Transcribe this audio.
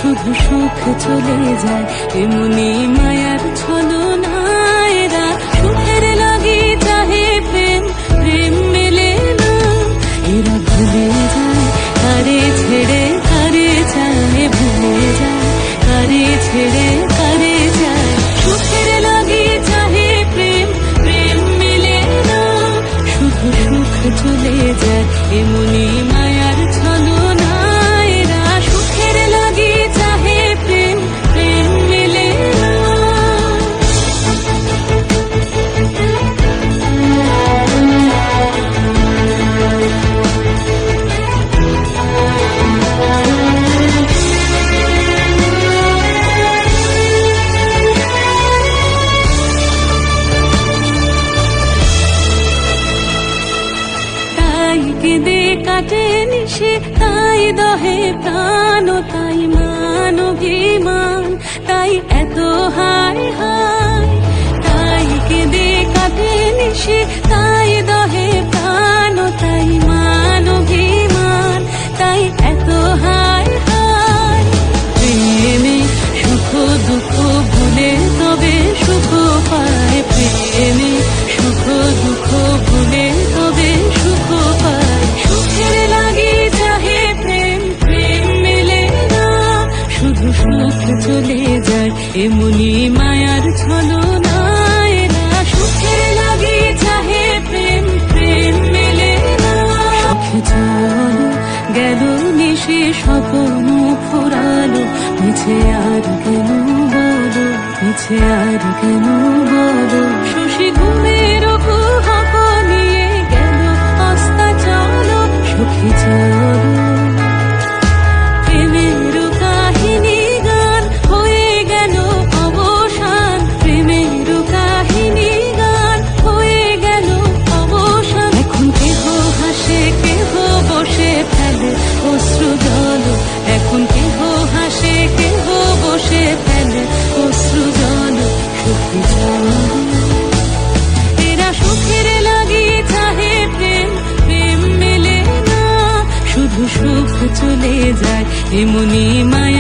শুধু সুখ চলে যায় এমনি মায়ার ছলনায়। এরা সুখের লাগি চাহে প্রেম, প্রেম মেলে না। এরা ভুলে যায় কারে ছেড়ে কারে চায়, ভুলে যায় কারে ছেড়ে কারে চায়। সুখের লাগি চাহে প্রেম, প্রেম মেলে না। শুধু সুখ চলে যায় এমনি মায়ার ছলনায়। এরা সুখের লাগি চাহে প্রেম, প্রেম মেলে না। তাই কেঁদে কাটে নিশে, তাই দহে প্রাণ, তাই মান অভিমান, তাই এত হায় হায়। তাই কেঁদে কাটে নিশে, তাই দহে প্রাণ, তাই মান অভিমান, তাই এত হায় হায়। প্রেমে সুখ দুঃখ ভুলে তবে সুখ পায়, প্রেমে সুখ দুঃখ ভুলে তবে সুখ পায়। সুখের লাগি চাহে প্রেম, প্রেম মেলে না। শুধু সুখ চলে যায় এমনি মায়ার ছলনায়। এরা সুখের লাগি চাহে প্রেম, প্রেম মেলে না। সুখে চলো গেল নিশে স্বপ্ন ফুরালো, মিছে আর কেন বলো, মিছে আর কেন বলো। শশী ঘুমের কুহক নিয়ে গেল অস্তা চলো, সুখে চলো। প্রেমের কাহিনী গান হয়ে গেল অবসান, প্রেমের কাহিনী গান হয়ে গেল অবসান। এখন কেহ হাসে কেহ বসে ফেলে অশ্রু জল, এখন কেহ হাসে কেহ বসে ফেলে অশ্রু জল। সুখে চলো এরা সুখের লাগি চাহে প্রেম, প্রেম মেলে না। শুধু সুখ চলে যায় এমনি মায়া।